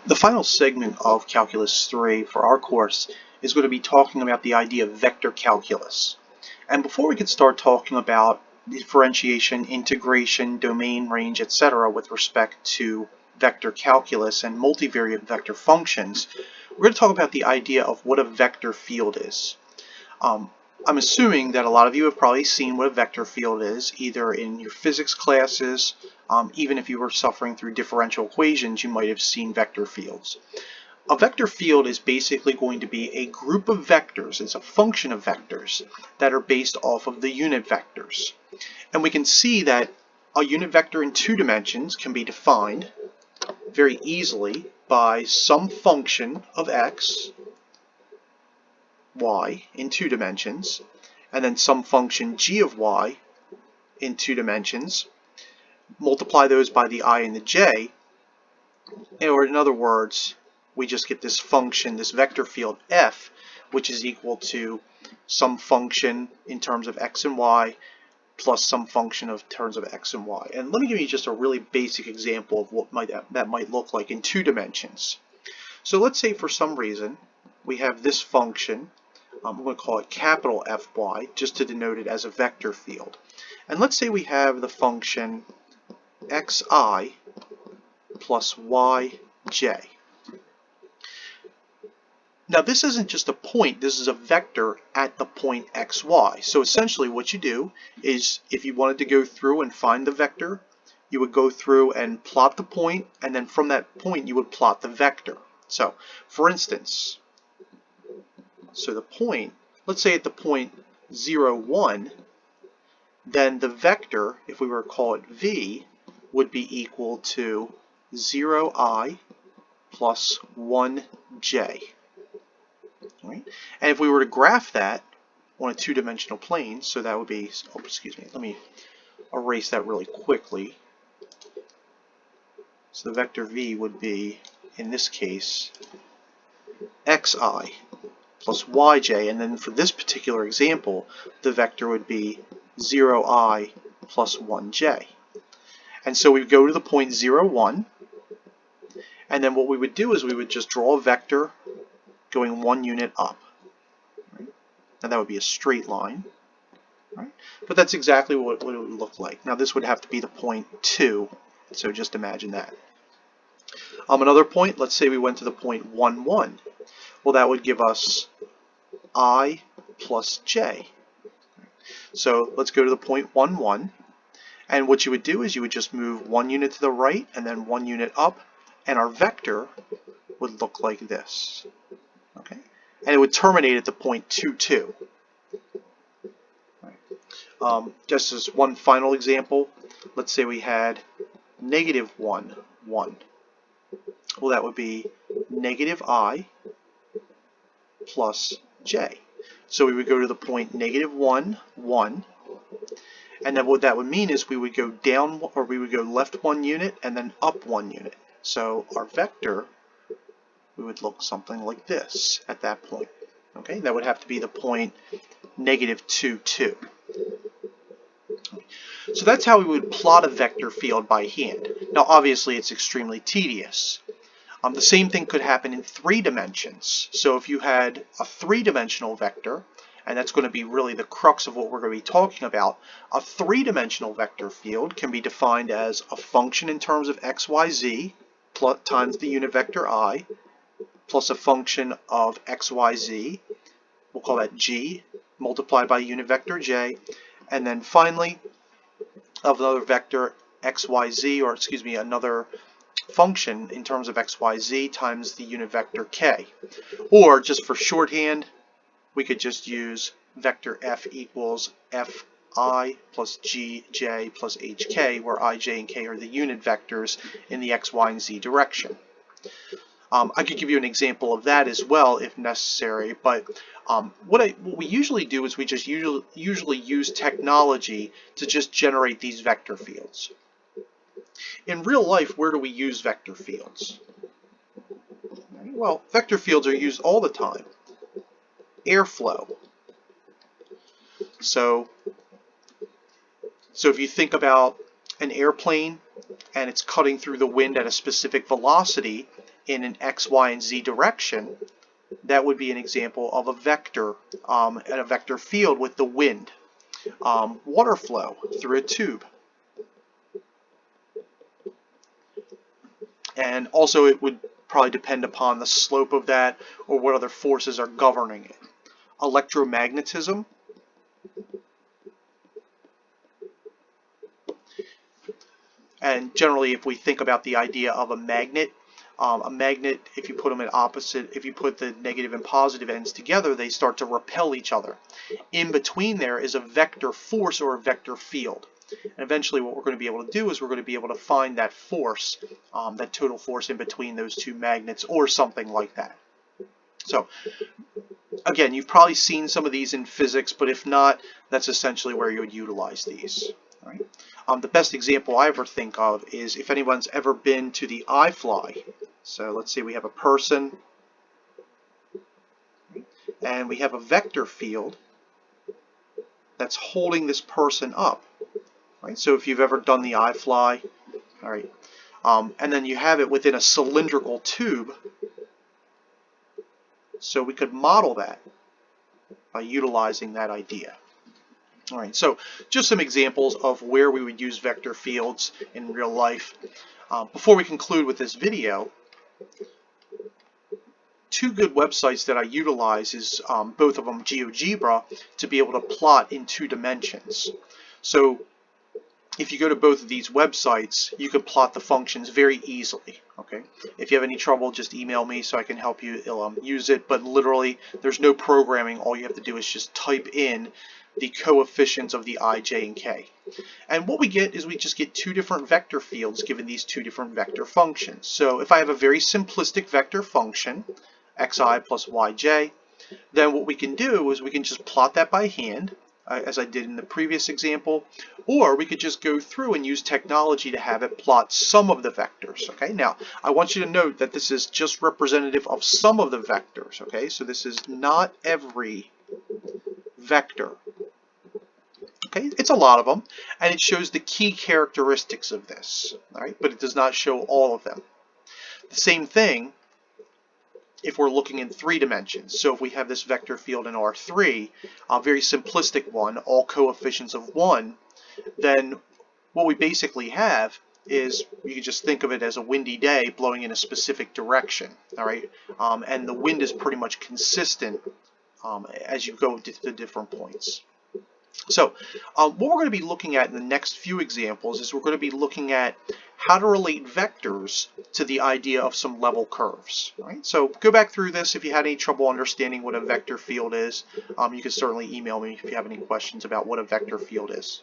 The final segment of Calculus 3 for our course is going to be talking about the idea of vector calculus. And before we can start talking about differentiation, integration, domain, range, etc. with respect to vector calculus and multivariate vector functions, we're going to talk about the idea of what a vector field is. I'm assuming that a lot of you have probably seen what a vector field is, either in your physics classes, even if you were suffering through differential equations, you might have seen vector fields. A vector field is basically going to be a group of vectors, it's a function of vectors, that are based off of the unit vectors. And we can see that a unit vector in 2 dimensions can be defined very easily by some function of x, y in 2 dimensions, and then some function g of y in 2 dimensions, multiply those by the I and the j, or in other words, we just get this function, this vector field f, which is equal to some function in terms of x and y plus some function of terms of x and y. And let me give you just a really basic example of what that might look like in 2 dimensions. So let's say for some reason we have this function, I'm going to call it capital Fy, just to denote it as a vector field. And let's say we have the function xi plus yj. Now this isn't just a point, this is a vector at the point xy. So essentially what you do is, if you wanted to go through and find the vector, you would go through and plot the point, and then from that point you would plot the vector. So for instance, the point, let's say at the point 0, 1, then the vector, if we were to call it v, would be equal to 0i plus 1j. Right? And if we were to graph that on a 2-dimensional plane, so that would be, oh, excuse me, let me erase that really quickly. So the vector v would be, in this case, xi plus yj, and then for this particular example, the vector would be 0i plus 1j. And so we would go to the point 0, 1, and then what we would do is we would just draw a vector going 1 unit up. Right? And that would be a straight line. Right? But that's exactly what it would look like. Now this would have to be the point 2, so just imagine that. Another point, let's say we went to the point 1, 1. Well, that would give us I plus j. So let's go to the point 1, 1. And what you would do is you would just move 1 unit to the right and then 1 unit up, and our vector would look like this. Okay? And it would terminate at the point 2, 2. Just as one final example, let's say we had negative 1, 1. Well, that would be negative I plus j. So we would go to the point negative 1, 1. And then what that would mean is we would go down, or we would go left 1 unit and then up 1 unit. So our vector, we would look something like this at that point. Okay, that would have to be the point negative 2, 2. So that's how we would plot a vector field by hand. Now obviously it's extremely tedious. The same thing could happen in 3 dimensions. So if you had a 3-dimensional vector, and that's going to be really the crux of what we're going to be talking about, a 3-dimensional vector field can be defined as a function in terms of x, y, z plus times the unit vector I, plus a function of x, y, z, we'll call that g, multiplied by the unit vector j, and then finally of another vector x, y, z, or excuse me, another function in terms of x, y, z times the unit vector k. Or just for shorthand, we could just use vector f equals fi plus gj plus hk, where I, j, and k are the unit vectors in the x, y, and z direction. I could give you an example of that as well if necessary, but what we usually do is we just usually use technology to just generate these vector fields. In real life, where do we use vector fields? Well, vector fields are used all the time. Airflow. So if you think about an airplane and it's cutting through the wind at a specific velocity in an X, Y, and Z direction, that would be an example of a vector and a vector field with the wind. Water flow through a tube. And also it would probably depend upon the slope of that or what other forces are governing it. Electromagnetism. And generally, if we think about the idea of a magnet, if you put them at opposite, if you put the negative and positive ends together, they start to repel each other. In between there is a vector force or a vector field. And eventually what we're going to be able to do is we're going to be able to find that force, that total force in between those two magnets or something like that. So again, you've probably seen some of these in physics, but if not, that's essentially where you would utilize these. All right. The best example I ever think of is if anyone's ever been to the iFly. So let's say we have a person, and we have a vector field that's holding this person up. Right? So if you've ever done the iFly, all right, and then you have it within a cylindrical tube. So we could model that by utilizing that idea. All right, so just some examples of where we would use vector fields in real life. Before we conclude with this video, two good websites that I utilize is both of them GeoGebra to be able to plot in 2 dimensions. So if you go to both of these websites, you can plot the functions very easily. Okay. If you have any trouble, just email me so I can help you use it. But literally, there's no programming. All you have to do is just type in the coefficients of the I, J, and K. And what we get is we just get 2 different vector fields given these 2 different vector functions. So if I have a very simplistic vector function, xi plus yj, then what we can do is we can just plot that by hand, as I did in the previous example, or we could just go through and use technology to have it plot some of the vectors. Okay, now I want you to note that this is just representative of some of the vectors. Okay, so this is not every vector. Okay, it's a lot of them, and it shows the key characteristics of this. All right, but it does not show all of them. The same thing if we're looking in 3 dimensions. So if we have this vector field in R3, a very simplistic one, all coefficients of 1, then what we basically have is you can just think of it as a windy day blowing in a specific direction. All right, and the wind is pretty much consistent as you go to the different points. So what we're going to be looking at in the next few examples is we're going to be looking at how to relate vectors to the idea of some level curves. Right? So go back through this. If you had any trouble understanding what a vector field is, you can certainly email me if you have any questions about what a vector field is.